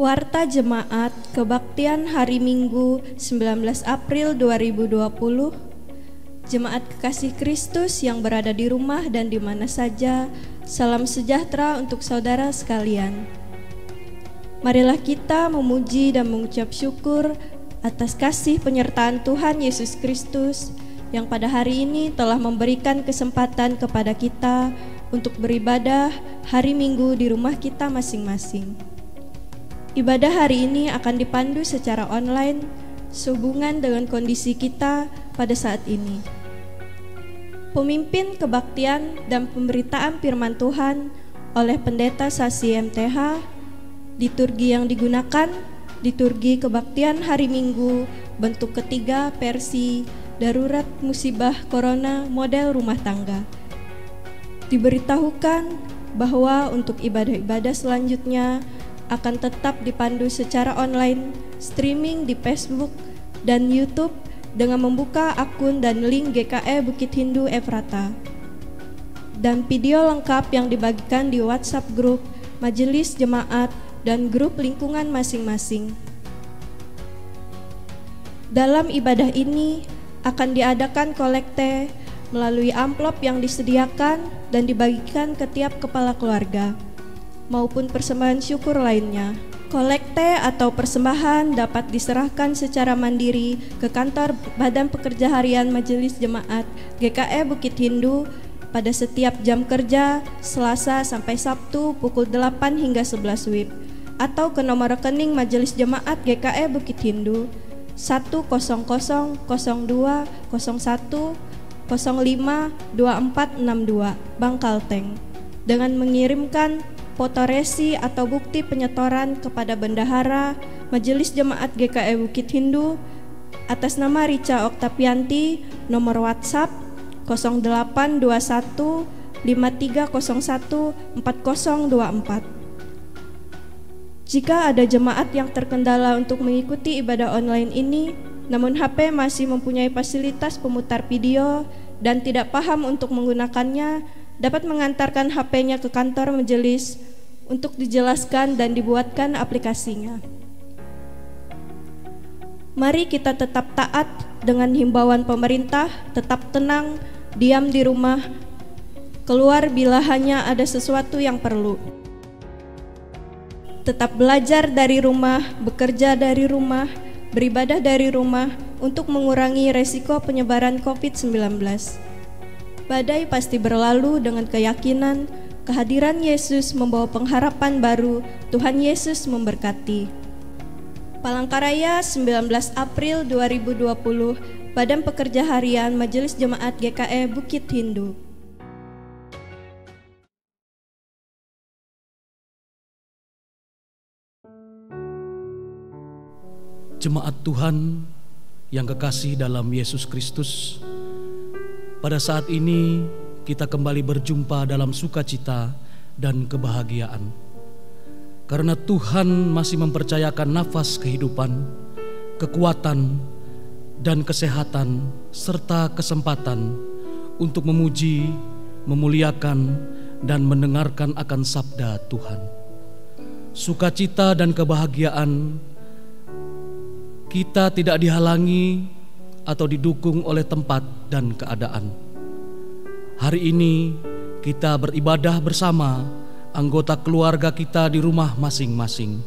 Warta Jemaat Kebaktian Hari Minggu 19 April 2020. Jemaat Kekasih Kristus yang berada di rumah dan di mana saja, salam sejahtera untuk saudara sekalian. Marilah kita memuji dan mengucap syukur atas kasih penyertaan Tuhan Yesus Kristus yang pada hari ini telah memberikan kesempatan kepada kita untuk beribadah hari Minggu di rumah kita masing-masing. Ibadah hari ini akan dipandu secara online sehubungan dengan kondisi kita pada saat ini. Pemimpin kebaktian dan pemberitaan firman Tuhan oleh Pendeta Sasi MTH. Liturgi yang digunakan, liturgi kebaktian hari Minggu bentuk ketiga versi darurat musibah corona model rumah tangga. Diberitahukan bahwa untuk ibadah-ibadah selanjutnya akan tetap dipandu secara online, streaming di Facebook dan YouTube dengan membuka akun dan link GKE Bukit Hindu Efrata. Dan video lengkap yang dibagikan di WhatsApp grup, majelis jemaat, dan grup lingkungan masing-masing. Dalam ibadah ini akan diadakan kolekte melalui amplop yang disediakan dan dibagikan ke tiap kepala keluarga, maupun persembahan syukur lainnya. Kolekte atau persembahan dapat diserahkan secara mandiri ke kantor Badan Pekerja Harian Majelis Jemaat GKE Bukit Hindu pada setiap jam kerja Selasa sampai Sabtu pukul 8 hingga 11 WIB, atau ke nomor rekening Majelis Jemaat GKE Bukit Hindu 1000201 052462 Bangkalteng, dengan mengirimkan foto resi atau bukti penyetoran kepada Bendahara Majelis Jemaat GKE Bukit Hindu atas nama Rica Oktavianti, nomor WhatsApp 0821 5301 4024. Jika ada jemaat yang terkendala untuk mengikuti ibadah online ini, namun HP masih mempunyai fasilitas pemutar video dan tidak paham untuk menggunakannya, dapat mengantarkan HP-nya ke kantor majelis untuk dijelaskan dan dibuatkan aplikasinya. Mari kita tetap taat dengan himbauan pemerintah, tetap tenang, diam di rumah, keluar bila hanya ada sesuatu yang perlu. Tetap belajar dari rumah, bekerja dari rumah, beribadah dari rumah untuk mengurangi resiko penyebaran COVID-19. Badai pasti berlalu dengan keyakinan kehadiran Yesus membawa pengharapan baru. Tuhan Yesus memberkati. Palangkaraya 19 April 2020, Badan Pekerja Harian Majelis Jemaat GKE Bukit Hindu. Jemaat Tuhan yang kekasih dalam Yesus Kristus, pada saat ini kita kembali berjumpa dalam sukacita dan kebahagiaan, karena Tuhan masih mempercayakan nafas kehidupan, kekuatan, dan kesehatan, serta kesempatan untuk memuji, memuliakan, dan mendengarkan akan sabda Tuhan. Sukacita dan kebahagiaan kita tidak dihalangi atau didukung oleh tempat dan keadaan. Hari ini kita beribadah bersama anggota keluarga kita di rumah masing-masing.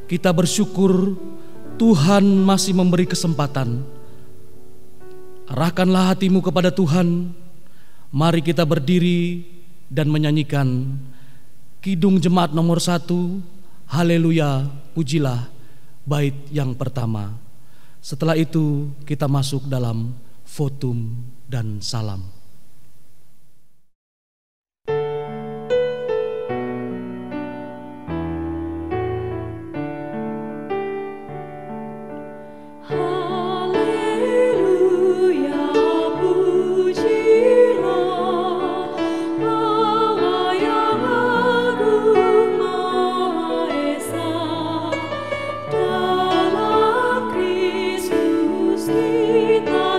Kita bersyukur Tuhan masih memberi kesempatan. Arahkanlah hatimu kepada Tuhan. Mari kita berdiri dan menyanyikan Kidung Jemaat nomor 1, Haleluya, Pujilah, bait yang pertama. Setelah itu kita masuk dalam votum dan salam. Kita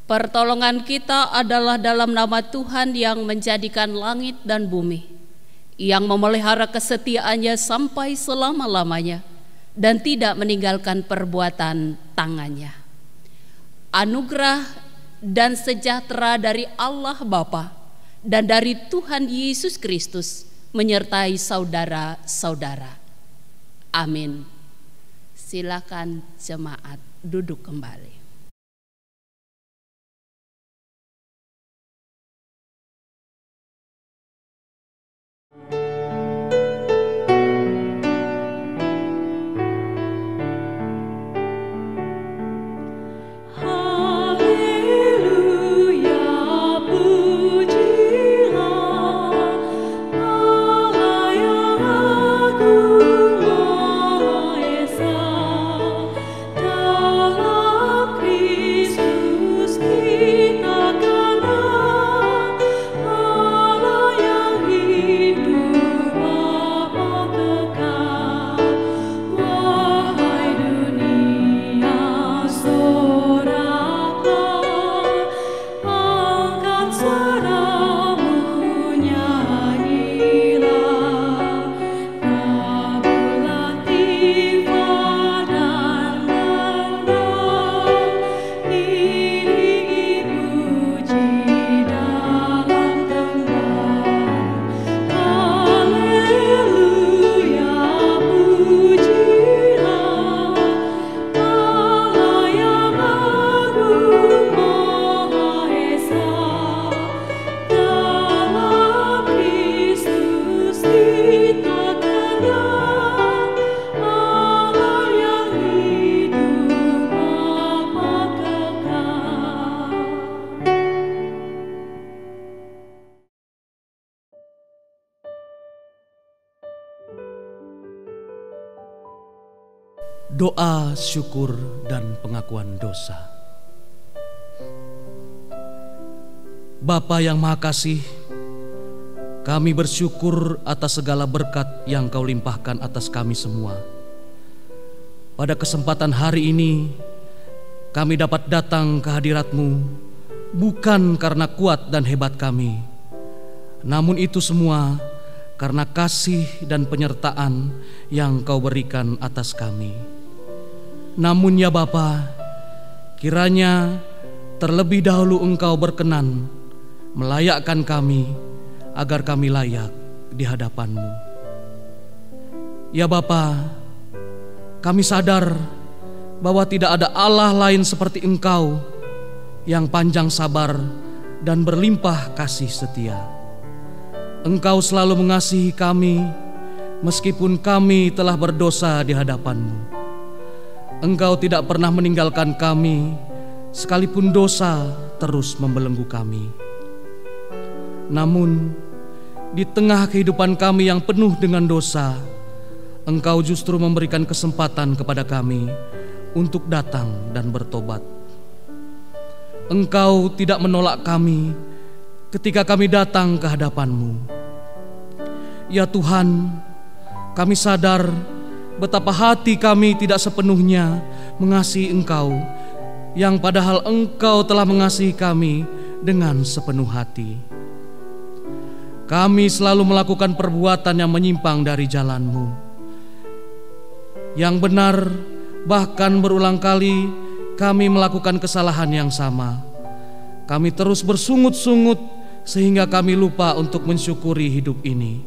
Pertolongan kita adalah dalam nama Tuhan yang menjadikan langit dan bumi, yang memelihara kesetiaannya sampai selama-lamanya dan tidak meninggalkan perbuatan tangannya. Anugerah dan sejahtera dari Allah Bapa dan dari Tuhan Yesus Kristus menyertai saudara-saudara. Amin. Silakan jemaat duduk kembali. Doa syukur dan pengakuan dosa. Bapa yang Maha Kasih, kami bersyukur atas segala berkat yang Kau limpahkan atas kami semua. Pada kesempatan hari ini, kami dapat datang ke hadirat-Mu bukan karena kuat dan hebat kami, namun itu semua karena kasih dan penyertaan yang Kau berikan atas kami. Namun ya Bapa, kiranya terlebih dahulu Engkau berkenan melayakkan kami agar kami layak di hadapan-Mu. Ya Bapa, kami sadar bahwa tidak ada Allah lain seperti Engkau yang panjang sabar dan berlimpah kasih setia. Engkau selalu mengasihi kami meskipun kami telah berdosa di hadapan-Mu. Engkau tidak pernah meninggalkan kami sekalipun dosa terus membelenggu kami. Namun di tengah kehidupan kami yang penuh dengan dosa, Engkau justru memberikan kesempatan kepada kami untuk datang dan bertobat. Engkau tidak menolak kami ketika kami datang ke hadapan-Mu. Ya Tuhan, kami sadar betapa hati kami tidak sepenuhnya mengasihi Engkau, yang padahal Engkau telah mengasihi kami dengan sepenuh hati. Kami selalu melakukan perbuatan yang menyimpang dari jalan-Mu. Yang benar, bahkan berulang kali kami melakukan kesalahan yang sama. Kami terus bersungut-sungut sehingga kami lupa untuk mensyukuri hidup ini.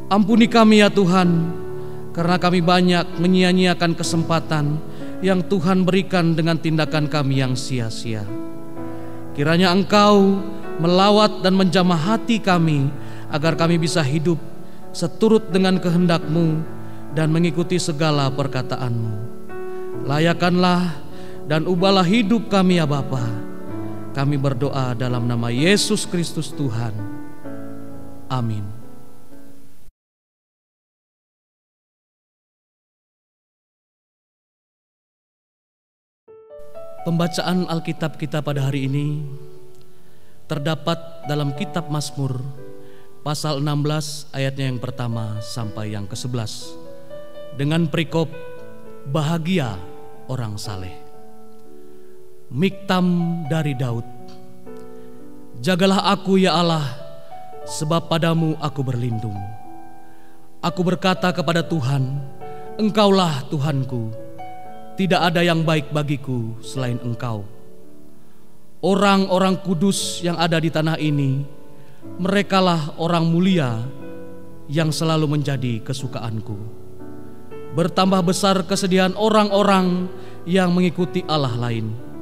Ampuni kami ya Tuhan, karena kami banyak menyia-nyiakan kesempatan yang Tuhan berikan dengan tindakan kami yang sia-sia. Kiranya Engkau melawat dan menjamah hati kami agar kami bisa hidup seturut dengan kehendak-Mu dan mengikuti segala perkataan-Mu. Layakanlah dan ubahlah hidup kami ya Bapa. Kami berdoa dalam nama Yesus Kristus Tuhan. Amin. Pembacaan Alkitab kita pada hari ini terdapat dalam kitab Mazmur pasal 16 ayatnya yang pertama sampai yang ke-11 dengan perikop bahagia orang saleh. Miktam dari Daud. Jagalah aku ya Allah, sebab padamu aku berlindung. Aku berkata kepada Tuhan, Engkaulah Tuhanku, tidak ada yang baik bagiku selain Engkau. Orang-orang kudus yang ada di tanah ini, merekalah orang mulia yang selalu menjadi kesukaanku. Bertambah besar kesedihan orang-orang yang mengikuti Allah lain.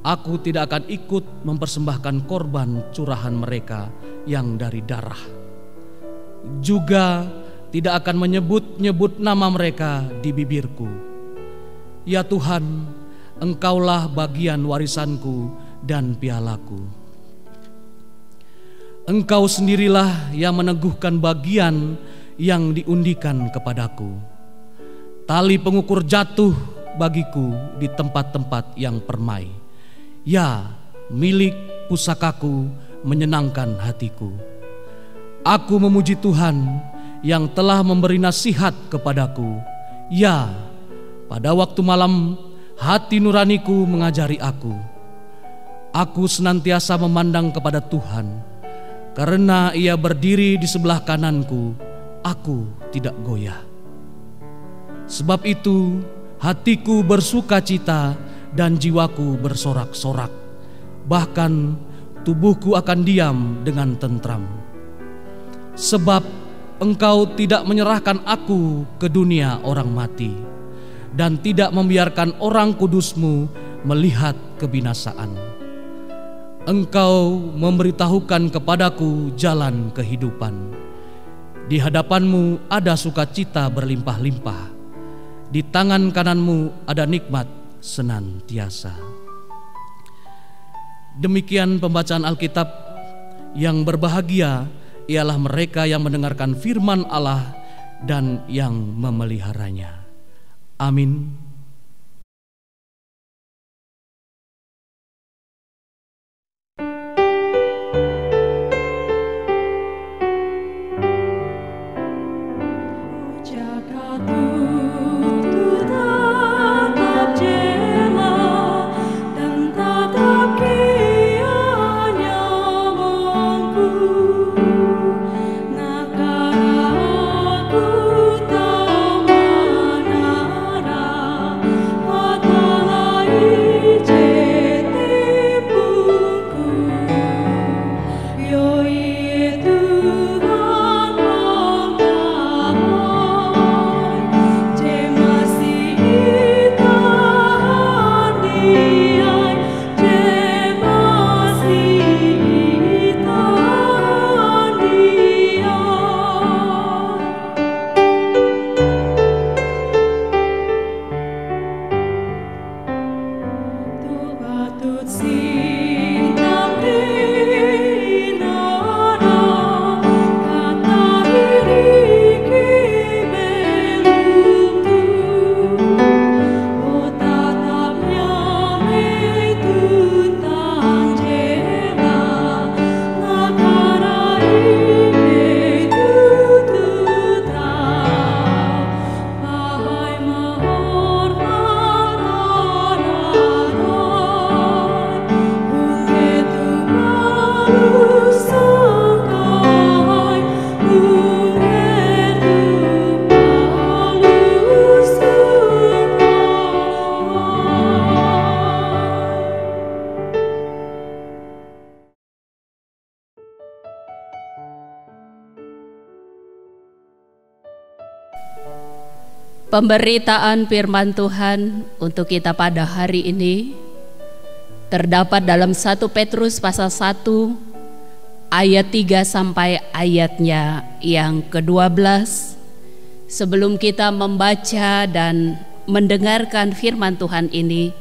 Aku tidak akan ikut mempersembahkan korban curahan mereka yang dari darah. Juga tidak akan menyebut-nyebut nama mereka di bibirku. Ya Tuhan, Engkaulah bagian warisanku dan pialaku. Engkau sendirilah yang meneguhkan bagian yang diundikan kepadaku. Tali pengukur jatuh bagiku di tempat-tempat yang permai. Ya, milik pusakaku menyenangkan hatiku. Aku memuji Tuhan yang telah memberi nasihat kepadaku. Ya, pada waktu malam hati nuraniku mengajari aku. Aku senantiasa memandang kepada Tuhan. Karena Ia berdiri di sebelah kananku, aku tidak goyah. Sebab itu hatiku bersuka cita dan jiwaku bersorak-sorak. Bahkan tubuhku akan diam dengan tentram. Sebab Engkau tidak menyerahkan aku ke dunia orang mati, dan tidak membiarkan orang kudus-Mu melihat kebinasaan. Engkau memberitahukan kepadaku jalan kehidupan. Di hadapan-Mu ada sukacita berlimpah-limpah. Di tangan kanan-Mu ada nikmat senantiasa. Demikian pembacaan Alkitab. Yang berbahagia ialah mereka yang mendengarkan firman Allah dan yang memeliharanya. Amin. Pemberitaan firman Tuhan untuk kita pada hari ini terdapat dalam 1 Petrus pasal 1 ayat 3 sampai ayatnya yang ke-12. Sebelum kita membaca dan mendengarkan firman Tuhan ini,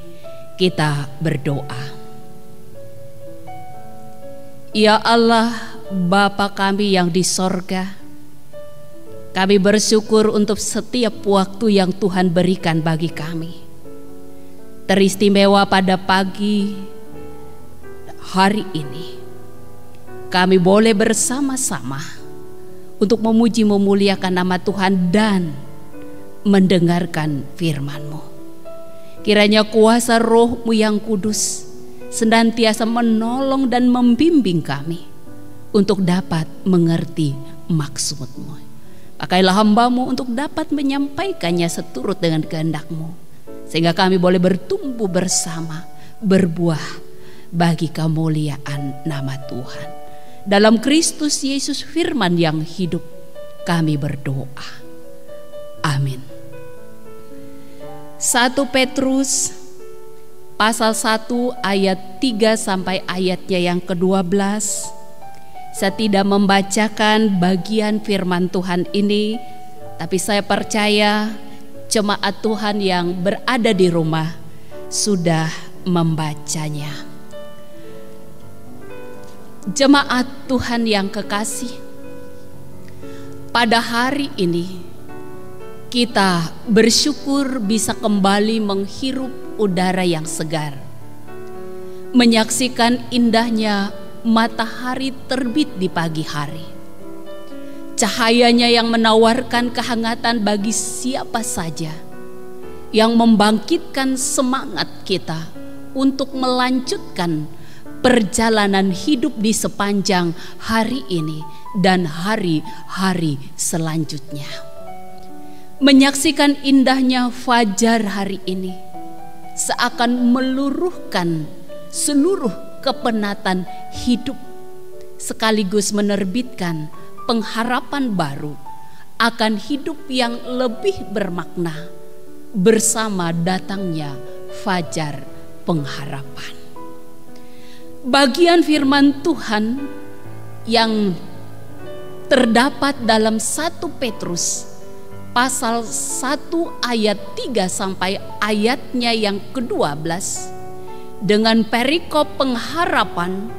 kita berdoa. Ya Allah, Bapa kami yang di sorga, kami bersyukur untuk setiap waktu yang Tuhan berikan bagi kami. Teristimewa pada pagi hari ini, kami boleh bersama-sama untuk memuji memuliakan nama Tuhan dan mendengarkan firman-Mu. Kiranya kuasa Roh-Mu yang kudus senantiasa menolong dan membimbing kami untuk dapat mengerti maksud-Mu. Pakailah hamba-Mu untuk dapat menyampaikannya seturut dengan kehendak-Mu, sehingga kami boleh bertumbuh bersama, berbuah bagi kemuliaan nama Tuhan. Dalam Kristus Yesus firman yang hidup kami berdoa. Amin. 1 Petrus pasal 1 ayat 3 sampai ayatnya yang ke-12. Saya tidak membacakan bagian firman Tuhan ini, tapi saya percaya jemaat Tuhan yang berada di rumah sudah membacanya. Jemaat Tuhan yang kekasih, pada hari ini kita bersyukur bisa kembali menghirup udara yang segar, menyaksikan indahnya matahari terbit di pagi hari. Cahayanya yang menawarkan kehangatan bagi siapa saja, yang membangkitkan semangat kita untuk melanjutkan perjalanan hidup di sepanjang hari ini dan hari-hari selanjutnya. Menyaksikan indahnya fajar hari ini seakan meluruhkan seluruh kepenatan hidup, sekaligus menerbitkan pengharapan baru akan hidup yang lebih bermakna bersama datangnya fajar pengharapan. Bagian firman Tuhan yang terdapat dalam 1 Petrus pasal 1 ayat 3 sampai ayatnya yang ke-12 dengan perikop pengharapan,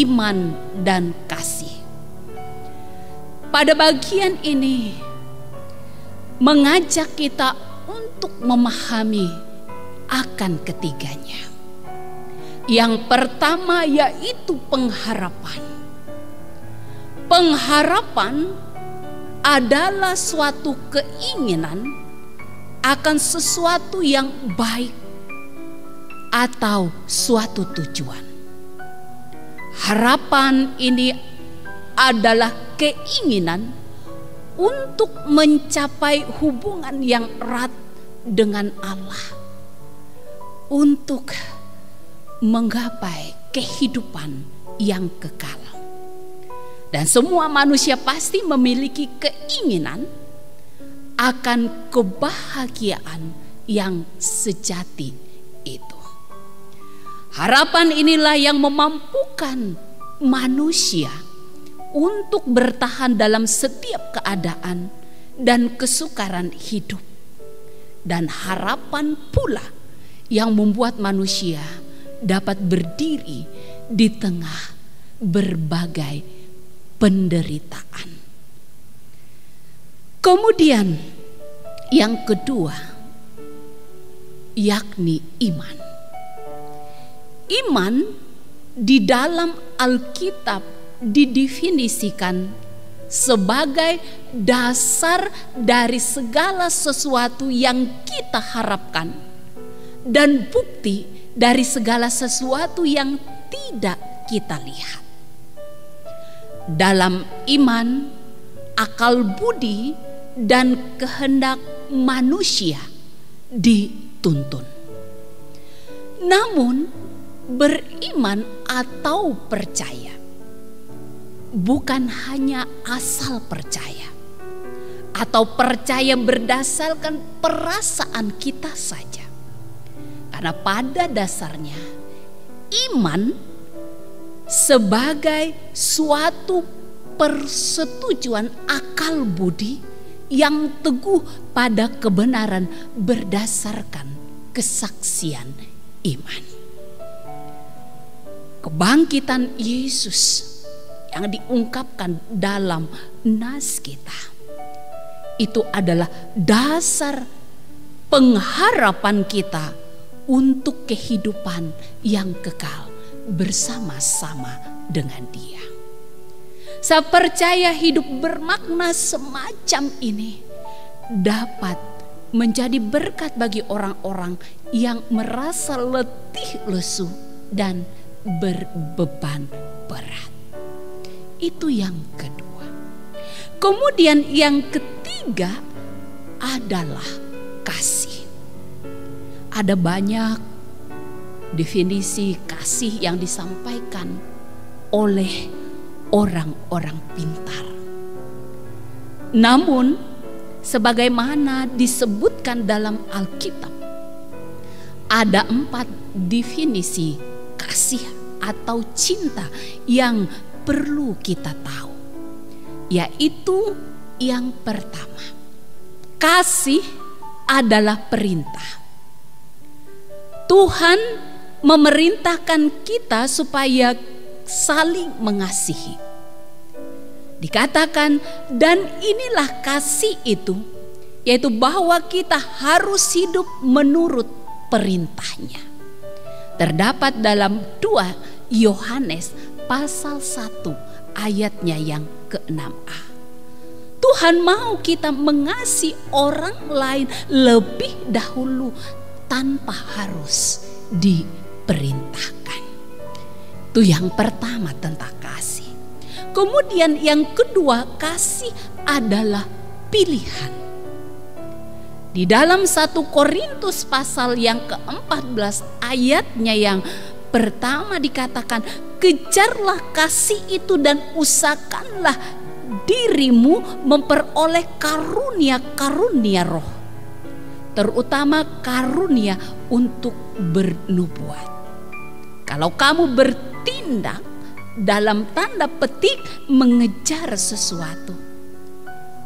iman, dan kasih. Pada bagian ini mengajak kita untuk memahami akan ketiganya. Yang pertama yaitu pengharapan. Pengharapan adalah suatu keinginan akan sesuatu yang baik atau suatu tujuan. Harapan ini adalah keinginan untuk mencapai hubungan yang erat dengan Allah, untuk menggapai kehidupan yang kekal. Dan semua manusia pasti memiliki keinginan akan kebahagiaan yang sejati itu. Harapan inilah yang memampukan manusia untuk bertahan dalam setiap keadaan dan kesukaran hidup. Dan harapan pula yang membuat manusia dapat berdiri di tengah berbagai penderitaan. Kemudian yang kedua yakni iman. Iman di dalam Alkitab didefinisikan sebagai dasar dari segala sesuatu yang kita harapkan dan bukti dari segala sesuatu yang tidak kita lihat. Dalam iman, akal budi dan kehendak manusia dituntun. Namun beriman atau percaya bukan hanya asal percaya atau percaya berdasarkan perasaan kita saja. Karena pada dasarnya iman sebagai suatu persetujuan akal budi yang teguh pada kebenaran berdasarkan kesaksian iman. Kebangkitan Yesus yang diungkapkan dalam nas kita itu adalah dasar pengharapan kita untuk kehidupan yang kekal bersama-sama dengan Dia. Saya percaya hidup bermakna semacam ini dapat menjadi berkat bagi orang-orang yang merasa letih lesu dan berbeban berat. Itu yang kedua. Kemudian yang ketiga adalah kasih. Ada banyak definisi kasih yang disampaikan oleh orang-orang pintar. Namun, sebagaimana disebutkan dalam Alkitab, ada 4 definisi kasih atau cinta yang perlu kita tahu. Yaitu yang pertama, kasih adalah perintah. Tuhan memerintahkan kita supaya saling mengasihi. Dikatakan, dan inilah kasih itu, yaitu bahwa kita harus hidup menurut perintahnya. Terdapat dalam 2 Yohanes pasal 1 ayatnya yang ke-6a. Tuhan mau kita mengasihi orang lain lebih dahulu tanpa harus diperintahkan. Itu yang pertama tentang kasih. Kemudian yang kedua, kasih adalah pilihan. Di dalam 1 Korintus pasal yang ke-14 ayatnya yang pertama dikatakan, kejarlah kasih itu dan usahakanlah dirimu memperoleh karunia-karunia roh, terutama karunia untuk bernubuat. Kalau kamu bertindak dalam tanda petik mengejar sesuatu,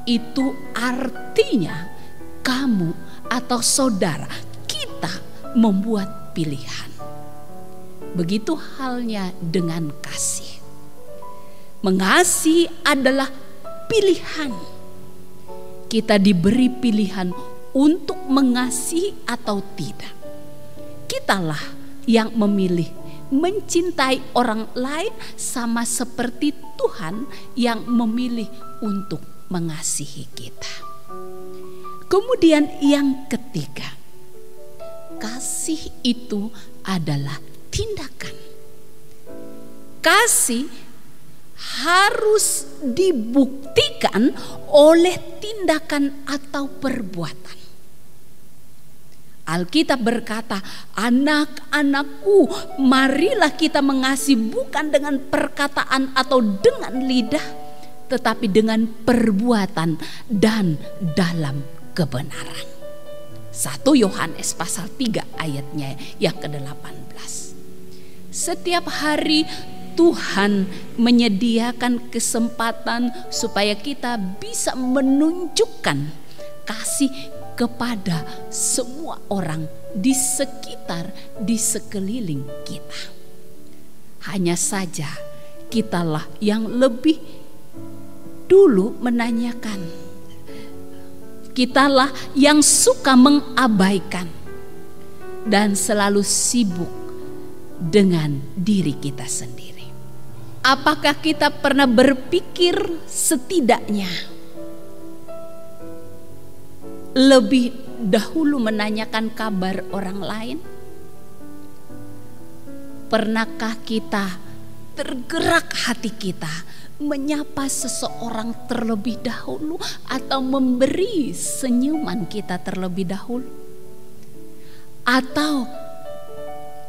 itu artinya kamu atau saudara kita membuat pilihan. Begitu halnya dengan kasih. Mengasihi adalah pilihan. Kita diberi pilihan untuk mengasihi atau tidak. Kitalah yang memilih mencintai orang lain, sama seperti Tuhan yang memilih untuk mengasihi kita. Kemudian yang ketiga, kasih itu adalah tindakan. Kasih harus dibuktikan oleh tindakan atau perbuatan. Alkitab berkata, anak-anakku, marilah kita mengasihi bukan dengan perkataan atau dengan lidah, tetapi dengan perbuatan dan dalam kebenaran. 1 Yohanes pasal 3 ayatnya yang ke-18. Setiap hari Tuhan menyediakan kesempatan supaya kita bisa menunjukkan kasih kepada semua orang di sekitar, di sekeliling kita. Hanya saja kitalah yang lebih dulu menanyakan. Kitalah yang suka mengabaikan dan selalu sibuk dengan diri kita sendiri. Apakah kita pernah berpikir setidaknya lebih dahulu menanyakan kabar orang lain? Pernahkah kita tergerak hati kita menyapa seseorang terlebih dahulu atau memberi senyuman kita terlebih dahulu? Atau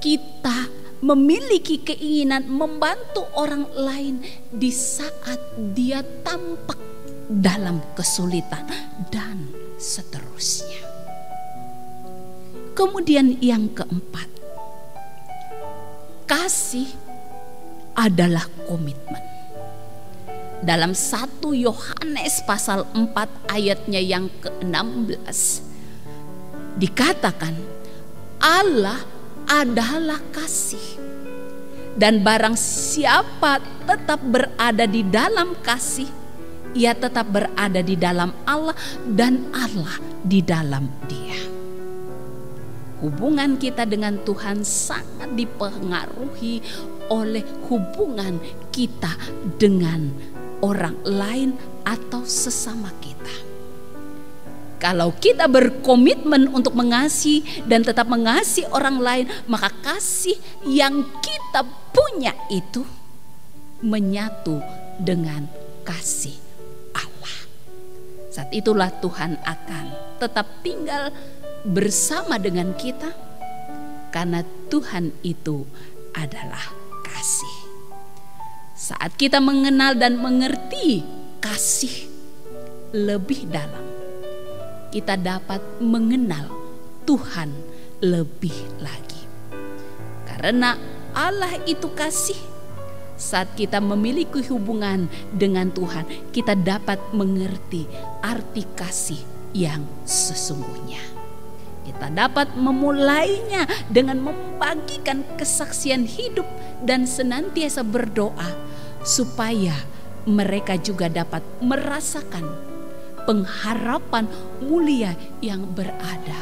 kita memiliki keinginan membantu orang lain di saat dia tampak dalam kesulitan dan seterusnya. Kemudian yang keempat, kasih adalah komitmen. Dalam 1 Yohanes pasal 4 ayatnya yang ke-16 dikatakan, Allah adalah kasih, dan barang siapa tetap berada di dalam kasih, ia tetap berada di dalam Allah dan Allah di dalam Dia. Hubungan kita dengan Tuhan sangat dipengaruhi oleh hubungan kita dengan orang lain atau sesama kita. Kalau kita berkomitmen untuk mengasihi dan tetap mengasihi orang lain, maka kasih yang kita punya itu menyatu dengan kasih Allah. Saat itulah Tuhan akan tetap tinggal bersama dengan kita, karena Tuhan itu adalah kasih. Saat kita mengenal dan mengerti kasih lebih dalam, kita dapat mengenal Tuhan lebih lagi. Karena Allah itu kasih, saat kita memiliki hubungan dengan Tuhan, kita dapat mengerti arti kasih yang sesungguhnya. Kita dapat memulainya dengan membagikan kesaksian hidup dan senantiasa berdoa supaya mereka juga dapat merasakan pengharapan mulia yang berada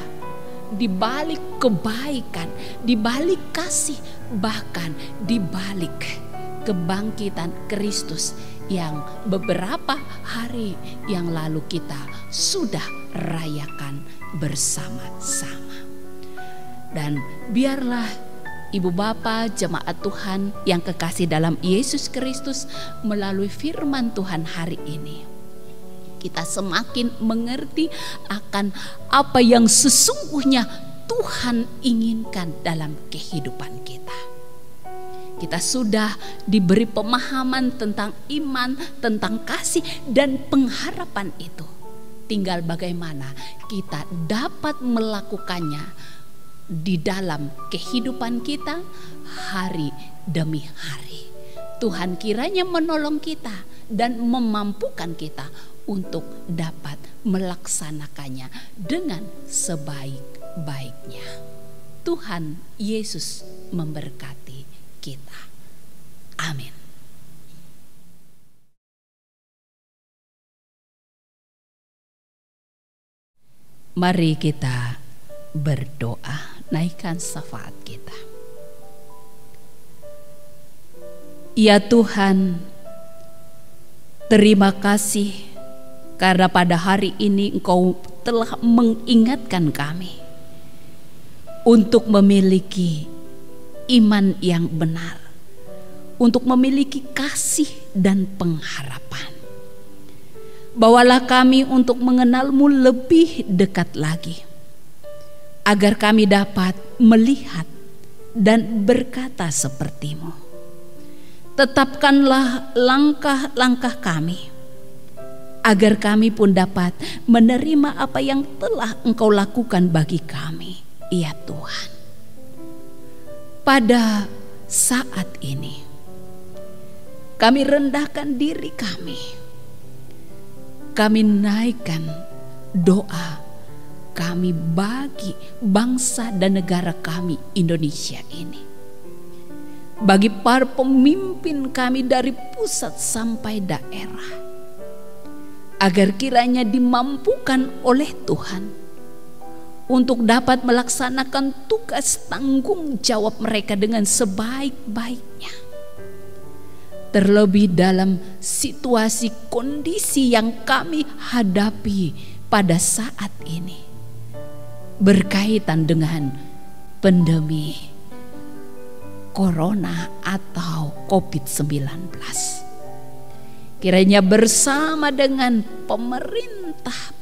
di balik kebaikan, di balik kasih, bahkan di balik kebangkitan Kristus yang beberapa hari yang lalu kita sudah rayakan bersama-sama. Dan biarlah Ibu Bapa, jemaat Tuhan yang kekasih dalam Yesus Kristus, melalui firman Tuhan hari ini, kita semakin mengerti akan apa yang sesungguhnya Tuhan inginkan dalam kehidupan kita. Kita sudah diberi pemahaman tentang iman, tentang kasih dan pengharapan itu. Tinggal bagaimana kita dapat melakukannya di dalam kehidupan kita hari demi hari. Tuhan kiranya menolong kita dan memampukan kita untuk dapat melaksanakannya dengan sebaik-baiknya. Tuhan Yesus memberkati kita. Amin. Mari kita berdoa, naikkan syafaat kita. Ya Tuhan, terima kasih karena pada hari ini Engkau telah mengingatkan kami untuk memiliki iman yang benar, untuk memiliki kasih dan pengharapan. Bawalah kami untuk mengenal-Mu lebih dekat lagi, agar kami dapat melihat dan berkata seperti-Mu. Tetapkanlah langkah-langkah kami, agar kami pun dapat menerima apa yang telah Engkau lakukan bagi kami, ya Tuhan. Pada saat ini, kami rendahkan diri kami. Kami naikkan doa kami bagi bangsa dan negara kami Indonesia ini. Bagi para pemimpin kami dari pusat sampai daerah, agar kiranya dimampukan oleh Tuhan untuk dapat melaksanakan tugas tanggung jawab mereka dengan sebaik-baiknya. Terlebih dalam situasi kondisi yang kami hadapi pada saat ini, berkaitan dengan pandemi Corona atau COVID-19. Kiranya bersama dengan pemerintah,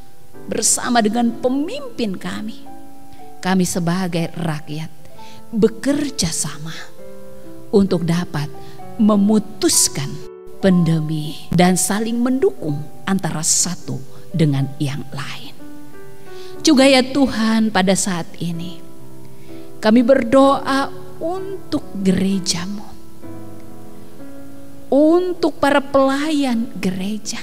bersama dengan pemimpin kami sebagai rakyat bekerja sama untuk dapat memutuskan pandemi dan saling mendukung antara satu dengan yang lain. Juga ya Tuhan, pada saat ini kami berdoa untuk gereja-Mu, untuk para pelayan gereja,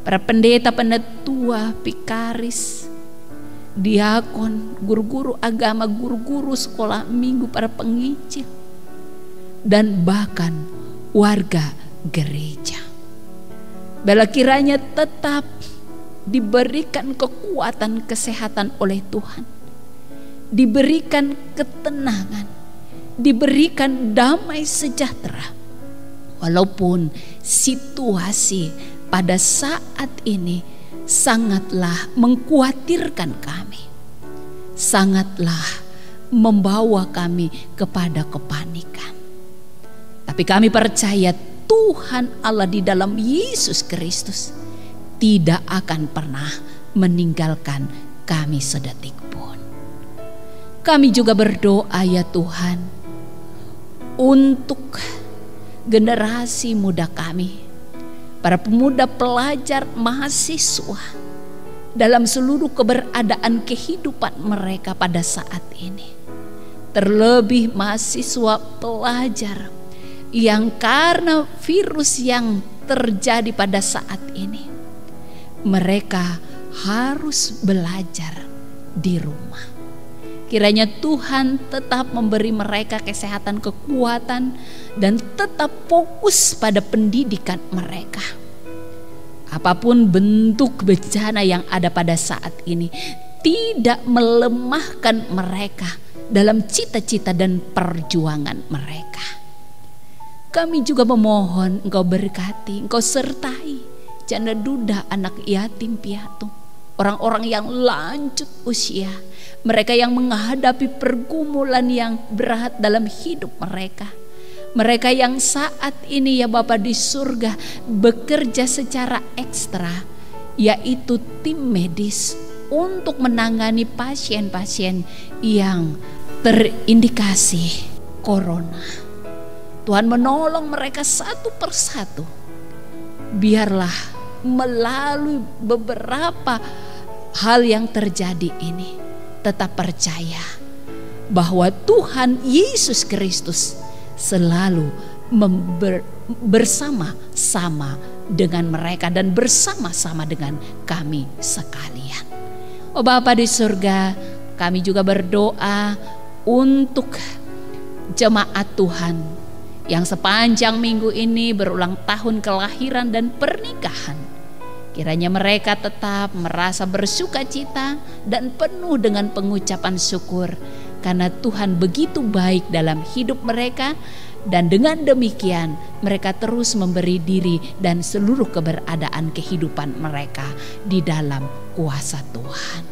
para pendeta, penatua, pikaris, diakon, guru-guru agama, guru-guru sekolah minggu, para penginjil, dan bahkan warga gereja. Bila kiranya tetap diberikan kekuatan kesehatan oleh Tuhan, diberikan ketenangan, diberikan damai sejahtera. Walaupun situasi pada saat ini sangatlah mengkhawatirkan kami, sangatlah membawa kami kepada kepanikan. Tapi kami percaya Tuhan Allah di dalam Yesus Kristus tidak akan pernah meninggalkan kami sedetik pun. Kami juga berdoa ya Tuhan untuk generasi muda kami, para pemuda, pelajar, mahasiswa, dalam seluruh keberadaan kehidupan mereka pada saat ini. Terlebih mahasiswa pelajar yang karena virus yang terjadi pada saat ini, mereka harus belajar di rumah. Kiranya Tuhan tetap memberi mereka kesehatan, kekuatan, dan tetap fokus pada pendidikan mereka. Apapun bentuk bencana yang ada pada saat ini tidak melemahkan mereka dalam cita-cita dan perjuangan mereka. Kami juga memohon Engkau berkati, Engkau sertai janda duda, anak yatim piatu, orang-orang yang lanjut usia, mereka yang menghadapi pergumulan yang berat dalam hidup mereka. Mereka yang saat ini ya Bapa di surga bekerja secara ekstra, yaitu tim medis untuk menangani pasien-pasien yang terindikasi corona. Tuhan menolong mereka satu persatu. Biarlah melalui beberapa hal yang terjadi ini, tetap percaya bahwa Tuhan Yesus Kristus selalu bersama-sama dengan mereka dan bersama-sama dengan kami sekalian. Oh Bapa di surga, kami juga berdoa untuk jemaat Tuhan yang sepanjang minggu ini berulang tahun kelahiran dan pernikahan. Kiranya mereka tetap merasa bersukacita dan penuh dengan pengucapan syukur, karena Tuhan begitu baik dalam hidup mereka, dan dengan demikian mereka terus memberi diri dan seluruh keberadaan kehidupan mereka di dalam kuasa Tuhan.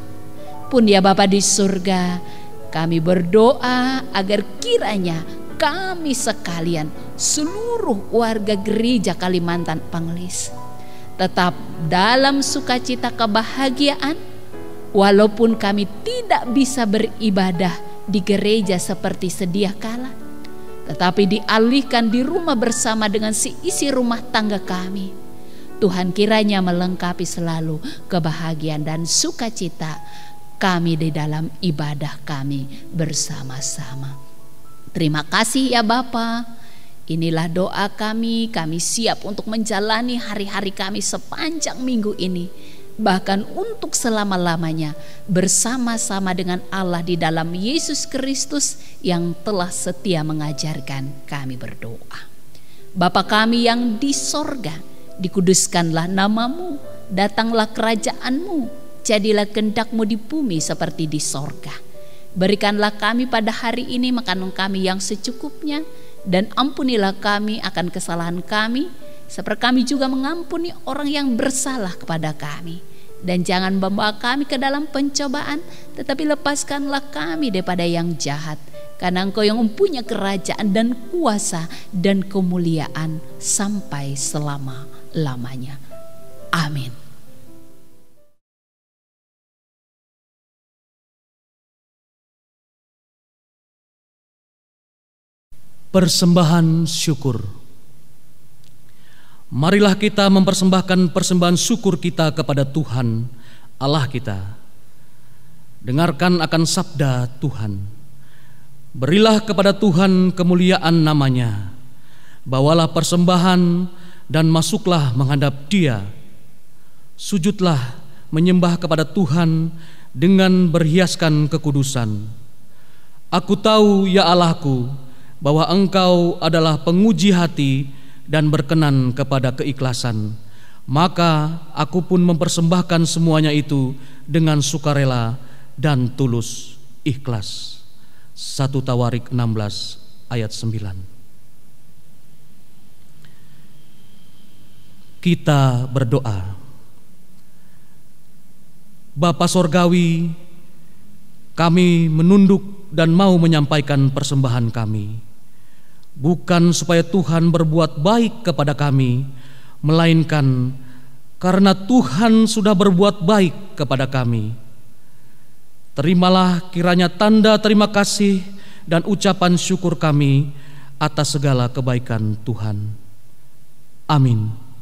Pun ya Bapa di surga, kami berdoa agar kiranya kami sekalian, seluruh warga gereja Kalimantan Panglis, tetap dalam sukacita kebahagiaan, walaupun kami tidak bisa beribadah di gereja seperti sedia kala, tetapi dialihkan di rumah bersama dengan seisi rumah tangga kami. Tuhan kiranya melengkapi selalu kebahagiaan dan sukacita kami di dalam ibadah kami bersama-sama. Terima kasih ya Bapa. Inilah doa kami siap untuk menjalani hari-hari kami sepanjang minggu ini, bahkan untuk selama-lamanya bersama-sama dengan Allah di dalam Yesus Kristus yang telah setia mengajarkan kami berdoa. Bapa kami yang di sorga, dikuduskanlah namamu, datanglah kerajaanmu, jadilah kehendak-Mu di bumi seperti di sorga. Berikanlah kami pada hari ini makanan kami yang secukupnya, dan ampunilah kami akan kesalahan kami, seperti kami juga mengampuni orang yang bersalah kepada kami. Dan jangan membawa kami ke dalam pencobaan, tetapi lepaskanlah kami daripada yang jahat, karena Engkau yang mempunyai kerajaan dan kuasa dan kemuliaan sampai selama-lamanya. Amin. Persembahan syukur. Marilah kita mempersembahkan persembahan syukur kita kepada Tuhan Allah kita. Dengarkan akan sabda Tuhan. Berilah kepada Tuhan kemuliaan namanya. Bawalah persembahan dan masuklah menghadap Dia. Sujudlah menyembah kepada Tuhan dengan berhiaskan kekudusan. Aku tahu ya Allahku, bahwa Engkau adalah penguji hati dan berkenan kepada keikhlasan. Maka aku pun mempersembahkan semuanya itu dengan sukarela dan tulus ikhlas. 1 Tawarik 16 ayat 9. Kita berdoa. Bapa Sorgawi, kami menunduk dan mau menyampaikan persembahan kami, bukan supaya Tuhan berbuat baik kepada kami, melainkan karena Tuhan sudah berbuat baik kepada kami. Terimalah kiranya tanda terima kasih dan ucapan syukur kami atas segala kebaikan Tuhan. Amin.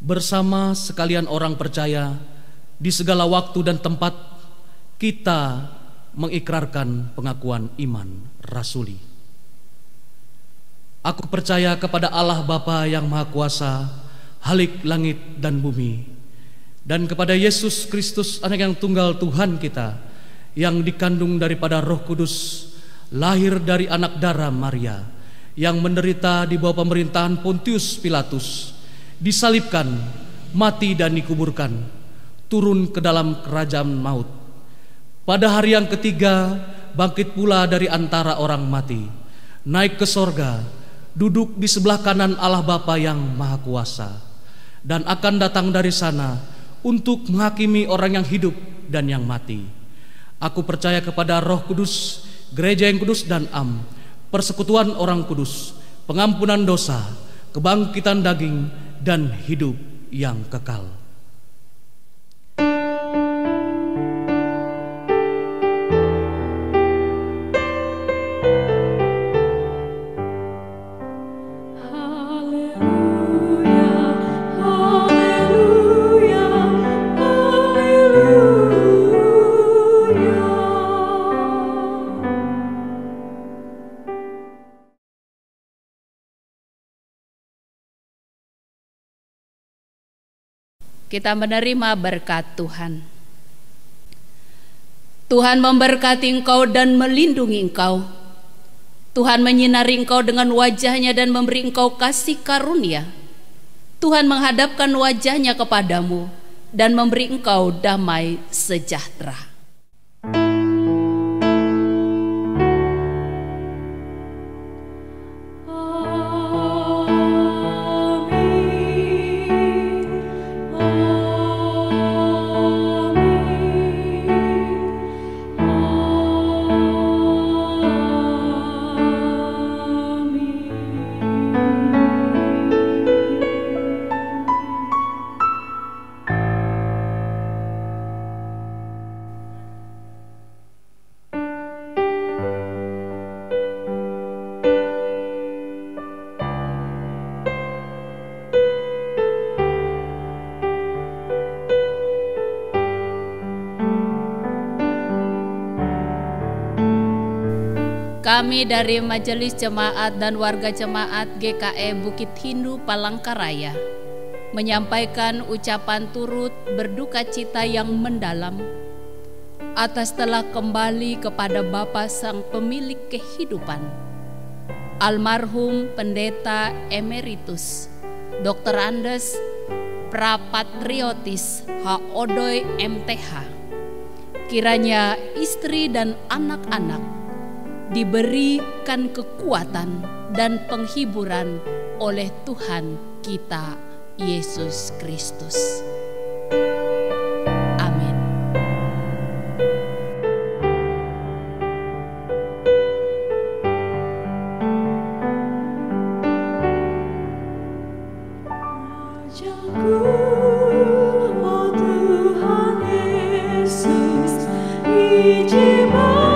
Bersama sekalian orang percaya, di segala waktu dan tempat kita mengikrarkan pengakuan iman rasuli. Aku percaya kepada Allah Bapa yang Maha Kuasa, Halik langit dan bumi, dan kepada Yesus Kristus, Anak yang tunggal Tuhan kita, yang dikandung daripada Roh Kudus, lahir dari anak darah Maria, yang menderita di bawah pemerintahan Pontius Pilatus, disalibkan, mati dan dikuburkan, turun ke dalam kerajaan maut. Pada hari yang ketiga bangkit pula dari antara orang mati, naik ke sorga, duduk di sebelah kanan Allah Bapa yang Maha Kuasa, dan akan datang dari sana untuk menghakimi orang yang hidup dan yang mati. Aku percaya kepada Roh Kudus, gereja yang kudus dan am, persekutuan orang kudus, pengampunan dosa, kebangkitan daging, dan hidup yang kekal. Kita menerima berkat Tuhan. Tuhan memberkati engkau dan melindungi engkau. Tuhan menyinari engkau dengan wajah-Nya dan memberi engkau kasih karunia. Tuhan menghadapkan wajah-Nya kepadamu dan memberi engkau damai sejahtera. Kami dari Majelis Jemaat dan Warga Jemaat GKE Bukit Hindu Palangkaraya menyampaikan ucapan turut berduka cita yang mendalam atas telah kembali kepada Bapa Sang Pemilik Kehidupan, almarhum Pendeta Emeritus Dr. Andes Prapatriotis H. Odoy MTH. Kiranya istri dan anak-anak diberikan kekuatan dan penghiburan oleh Tuhan kita Yesus Kristus. Amin. Rajaku, oh Tuhan Yesus, izinkan